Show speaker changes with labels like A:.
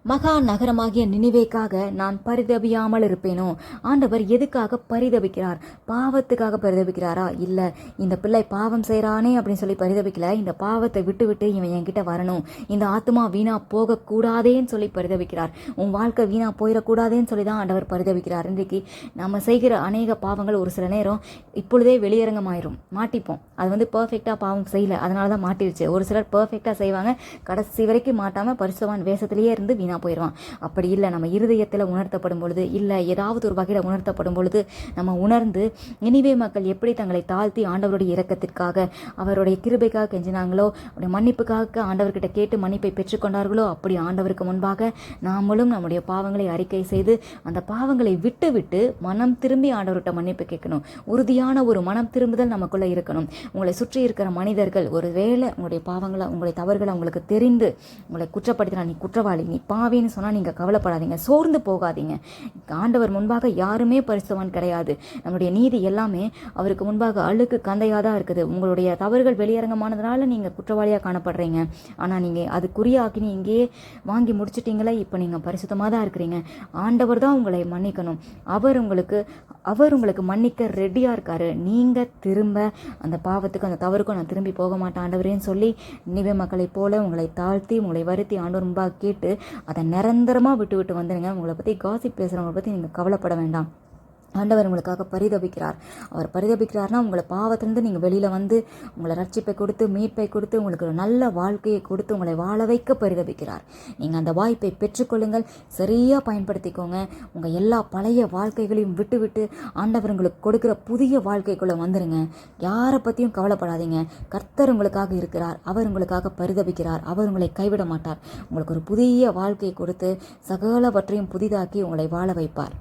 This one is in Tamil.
A: மகா நகரமாகிய நினிவேக்காக நான் பரிதபியாமல் இருப்பேனோ? ஆண்டவர் எதுக்காக பரிதபிக்கிறார்? பாவத்துக்காக பரிதபிக்கிறாரா? இல்லை, இந்த பிள்ளை பாவம் செய்கிறானே அப்படின்னு சொல்லி பரிதபிக்கல. இந்த பாவத்தை விட்டு விட்டு இவன் என்கிட்ட வரணும், இந்த ஆத்மா வீணா போகக்கூடாதேன்னு சொல்லி பரிதபிக்கிறார். உன் வாழ்க்கை வீணா போயிடக்கூடாதேன்னு சொல்லி தான் ஆண்டவர் பரிதபிக்கிறார். இன்றைக்கு நம்ம செய்கிற அநேக பாவங்கள் ஒரு சில நேரம் இப்பொழுதே வெளியரங்கமாயிரும், மாட்டிப்போம். அது பர்ஃபெக்டாக பாவம் செய்யலை, அதனால தான் மாட்டிருச்சு. ஒரு சிலர் பர்ஃபெக்டாக செய்வாங்க, கடைசி வரைக்கும் மாட்டாமல் பரிசுத்தவான் வேஷத்திலேயே இருந்து வீணா போயிடுவான். அப்படி இல்லை, நம்ம இருதயத்தில் உணர்த்தப்படும் பொழுது, இல்லை ஏதாவது ஒரு வகையில் உணர்த்தப்படும் பொழுது நம்ம உணர்ந்து நினிவே மக்கள் எப்படி தங்களை தாழ்த்தி ஆண்டவருடைய இரக்கத்திற்காக அவருடைய கிருபைக்காக கெஞ்சினாங்களோ, அவருடைய மன்னிப்புக்காக ஆண்டவர்கிட்ட கேட்டு மன்னிப்பை பெற்றுக்கொண்டார்களோ, அப்படி ஆண்டவருக்கு முன்பாக நாமளும் நம்முடைய பாவங்களை அறிக்கை செய்து அந்த பாவங்களை விட்டு விட்டு மனம் திரும்பி ஆண்டவர்கிட்ட மன்னிப்பு கேட்கணும். உறுதியான ஒரு மனம் திரும்புதல் நமக்குள்ள இருக்கணும். உங்களை சுற்றி இருக்கிற மனிதர்கள் ஒருவேளை உங்களுடைய பாவங்களை, உங்களுடைய தவறுகளை உங்களுக்கு தெரிந்து உங்களை குற்றப்படுத்தினா, நீ குற்றவாளி, நீ பாவின்னு சொன்னால் நீங்கள் கவலைப்படாதீங்க, சோர்ந்து போகாதீங்க. ஆண்டவர் முன்பாக யாருமே பரிசுத்தவான் கிடையாது. நம்முடைய நீதி எல்லாமே அவருக்கு முன்பாக அழுக்கு கந்தையாக தான் இருக்குது. உங்களுடைய தவறுகள் வெளியரங்கமானதுனால நீங்கள் குற்றவாளியாக காணப்படுறீங்க. ஆனால் நீங்கள் அதுக்குரிய ஆக்கினி இங்கேயே வாங்கி முடிச்சிட்டிங்களே, இப்போ நீங்கள் பரிசுத்தமாக தான் இருக்கிறீங்க. ஆண்டவர் தான் உங்களை மன்னிக்கணும். அவர் உங்களுக்கு மன்னிக்க ரெடியாக இருக்காரு. நீங்கள் திரும்ப அந்த பாவத்துக்கு, அந்த தவறுக்கும் நான் திரும்பி போக மாட்டேன் ஆண்டவரேன்னு சொல்லி நினிவே மக்களைப் போல உங்களை தாழ்த்தி உங்களை வருத்தி ஆண்டவர் முன்பாக கேட்டு அதை நிரந்தரமாக விட்டு வந்துடுங்க. உங்களை பற்றி காசிப் பேசுகிறவங்களை பற்றி நீங்கள் கவலைப்பட வேண்டாம். ஆண்டவர் உங்களுக்காக பரிதபிக்கிறார். அவர் பரிதபிக்கிறார்னா உங்களை பாவத்திலிருந்து நீங்கள் வெளியில் வந்து உங்களை ரட்சிப்பை கொடுத்து, மீட்பை கொடுத்து, உங்களுக்கு ஒரு நல்ல வாழ்க்கையை கொடுத்து உங்களை வாழ வைக்க பரிதபிக்கிறார். நீங்கள் அந்த வாய்ப்பை பெற்றுக்கொள்ளுங்கள், சரியாக பயன்படுத்திக்கோங்க. உங்கள் எல்லா பழைய வாழ்க்கைகளையும் விட்டு ஆண்டவர் உங்களுக்கு கொடுக்குற புதிய வாழ்க்கைக்குள்ளே வந்துடுங்க. யாரை பற்றியும் கவலைப்படாதீங்க. கர்த்தர் உங்களுக்காக இருக்கிறார். அவர் உங்களுக்காக பரிதபிக்கிறார். அவர் உங்களை கைவிட மாட்டார். உங்களுக்கு ஒரு புதிய வாழ்க்கையை கொடுத்து சகலவற்றையும் புதிதாக்கி உங்களை வாழ வைப்பார்.